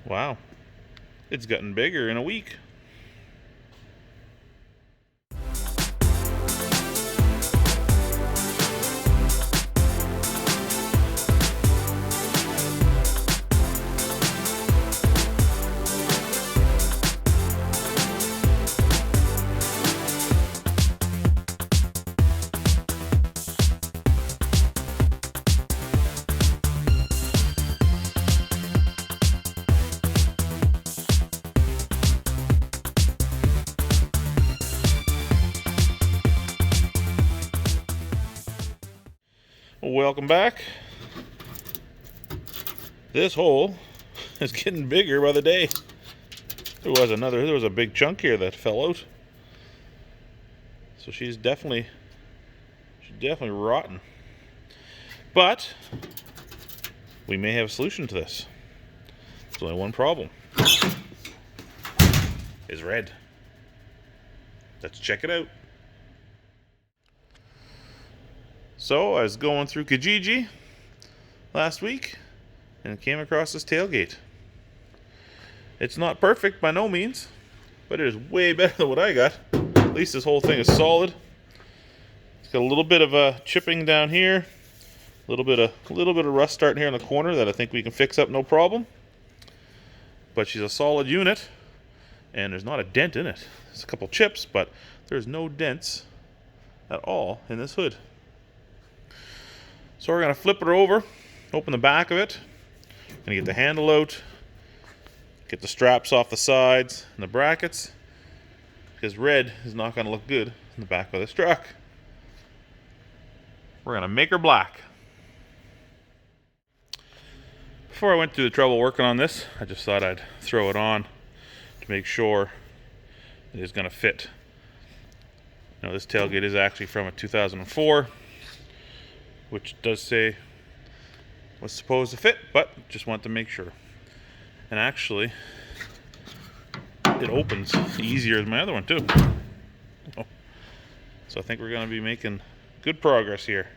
Wow, it's gotten bigger in a week. Welcome back. This hole is getting bigger by the day. There was a big chunk here that fell out. So she's definitely rotten. But we may have a solution to this. There's only one problem. It's red. Let's check it out. So I was going through Kijiji last week and came across this tailgate. It's not perfect by no means, but it is way better than what I got. At least this whole thing is solid. It's got a little bit of a chipping down here, a little bit of rust starting here in the corner that I think we can fix up no problem. But she's a solid unit, and there's not a dent in it. There's a couple chips, but there's no dents at all in this hood. So we're going to flip her over, open the back of it, going to get the handle out, get the straps off the sides and the brackets, because red is not going to look good in the back of this truck. We're going to make her black. Before I went through the trouble working on this, I just thought I'd throw it on to make sure it is going to fit. Now this tailgate is actually from a 2004. Which does say was supposed to fit, but just want to make sure. And actually, it opens easier than my other one too. So I think we're going to be making good progress here.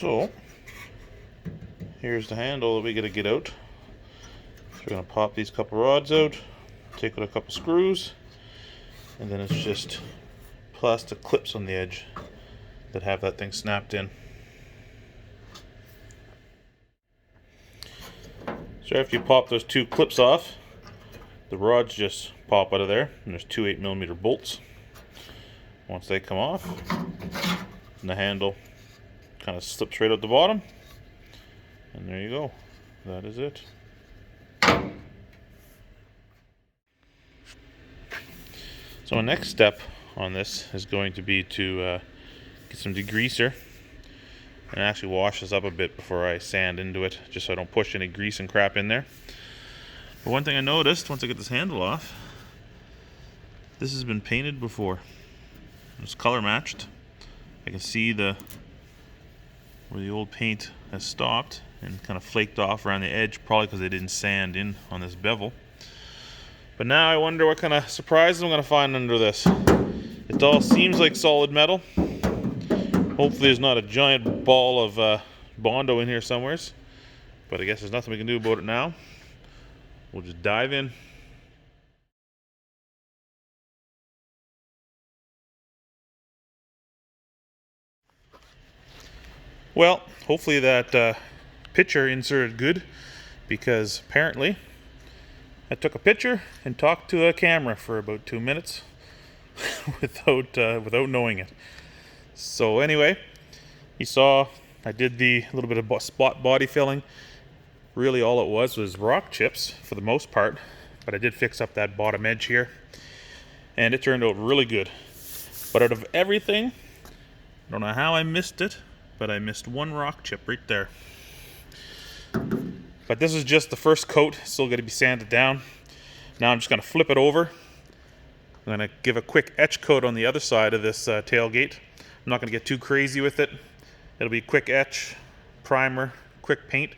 So here's the handle that we got to get out. So we're going to pop these couple rods out, take out a couple screws, and then it's just plastic clips on the edge that have that thing snapped in. So after you pop those two clips off, the rods just pop out of there, and there's two 8mm bolts. Once they come off, and the handle kind of slips right out the bottom, and there you go. That is it. So my next step on this is going to be to get some degreaser and actually wash this up a bit before I sand into it, just so I don't push any grease and crap in there. But one thing I noticed once I get this handle off, this has been painted before. It's color matched. I can see where the old paint has stopped and kind of flaked off around the edge, probably because they didn't sand in on this bevel. But now I wonder what kind of surprises I'm going to find under this. It all seems like solid metal. Hopefully there's not a giant ball of Bondo in here somewheres. But I guess there's nothing we can do about it now. We'll just dive in. Well, hopefully that picture inserted good, because apparently I took a picture and talked to a camera for about 2 minutes without knowing it. So anyway, you saw I did the little bit of spot body filling. Really all it was rock chips for the most part, but I did fix up that bottom edge here, and it turned out really good. But out of everything, I don't know how I missed it, but I missed one rock chip right there. But this is just the first coat, still got to be sanded down. Now I'm just going to flip it over. I'm going to give a quick etch coat on the other side of this tailgate. I'm not going to get too crazy with it. It'll be quick etch, primer, quick paint,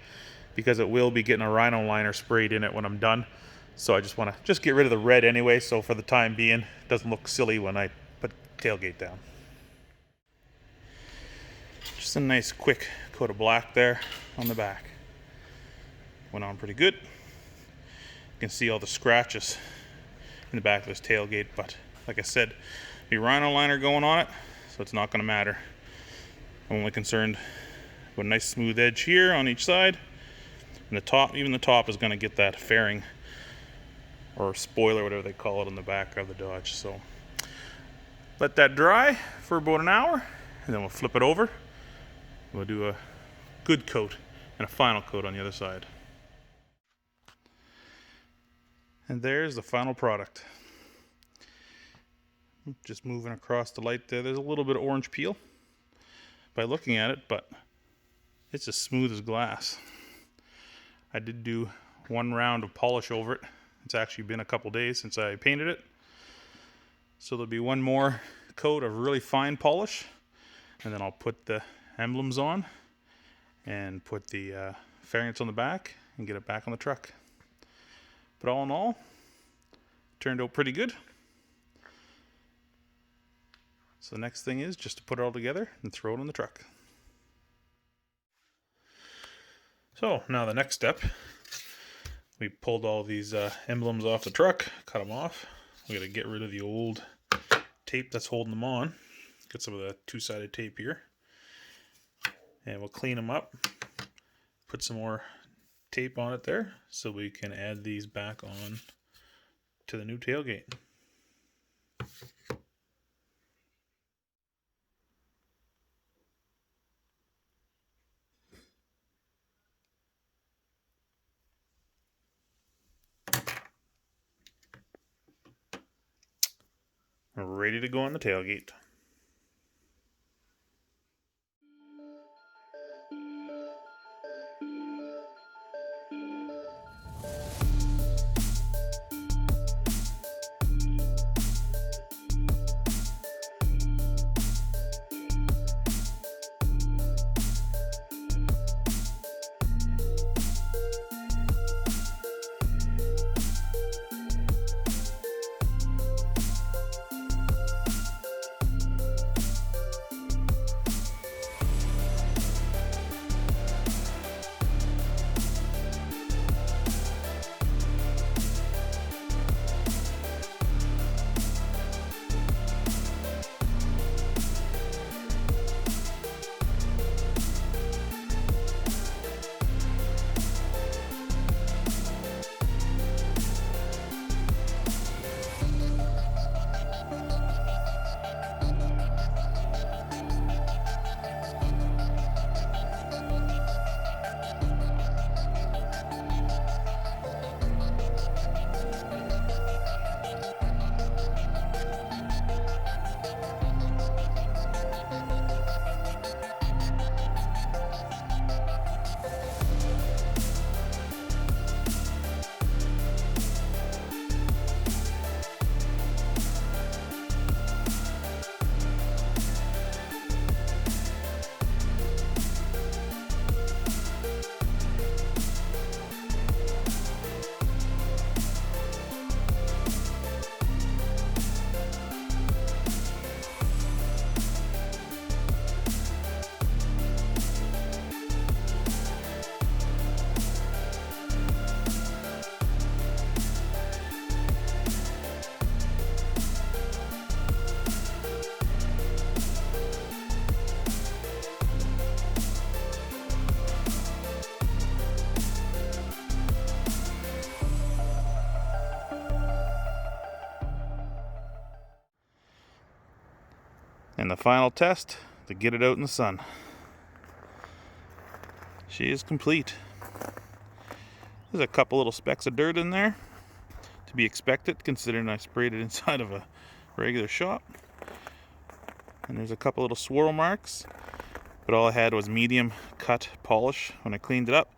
because it will be getting a rhino liner sprayed in it when I'm done. So I just want to get rid of the red anyway, so for the time being, it doesn't look silly when I put tailgate down. Just a nice quick coat of black there on the back. Went on pretty good. You can see all the scratches in the back of this tailgate, but like I said, the rhino liner going on it, so it's not going to matter. I'm only concerned with a nice smooth edge here on each side, and the top, even the top is going to get that fairing or spoiler, whatever they call it, on the back of the Dodge. So let that dry for about an hour, and then we'll flip it over. We'll do a good coat and a final coat on the other side. And there's the final product. Just moving across the light there. There's a little bit of orange peel by looking at it, but it's as smooth as glass. I did do one round of polish over it. It's actually been a couple days since I painted it. So there'll be one more coat of really fine polish, and then I'll put the emblems on and put the fairings on the back and get it back on the truck. But all in all, turned out pretty good. So the next thing is just to put it all together and throw it on the truck. So now the next step, we pulled all these emblems off the truck, cut them off. We got to get rid of the old tape that's holding them on. Get some of the two-sided tape here. And we'll clean them up, put some more tape on it there so we can add these back on to the new tailgate. We're ready to go on the tailgate. And the final test to get it out in the sun. She is complete. There's a couple little specks of dirt in there, to be expected considering I sprayed it inside of a regular shop. And there's a couple little swirl marks, but all I had was medium cut polish when I cleaned it up.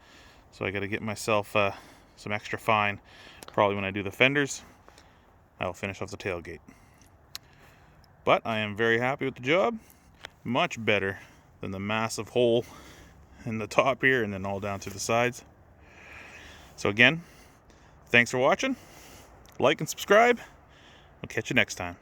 So I got to get myself some extra fine. Probably when I do the fenders, I'll finish off the tailgate. But I am very happy with the job. Much better than the massive hole in the top here and then all down to the sides. So again, thanks for watching. Like and subscribe. We'll catch you next time.